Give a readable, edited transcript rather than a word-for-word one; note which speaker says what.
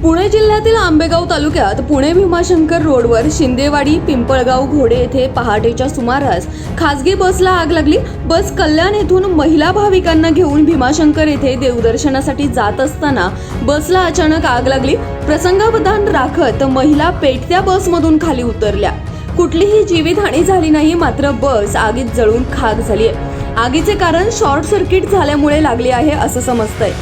Speaker 1: पुणे जिल्ह्यातील आंबेगाव तालुक्यात पुणे भीमाशंकर रोडवर शिंदेवाडी पिंपळगाव घोडे येथे पहाटेच्या सुमारास खासगी बसला आग लागली। बस कल्याण येथून महिला भाविकांना घेऊन भीमाशंकर येथे देवदर्शनासाठी जात असताना बसला अचानक आग लागली। प्रसंगावधान राखत महिला पेटत्या बसमधून खाली उतरल्या। कुठलीही जीवितहानी झाली नाही, मात्र बस आगीत जळून खाक झाली आहे। आगीचे कारण शॉर्ट सर्किट झाल्यामुळे लागले आहे असं समजतंय।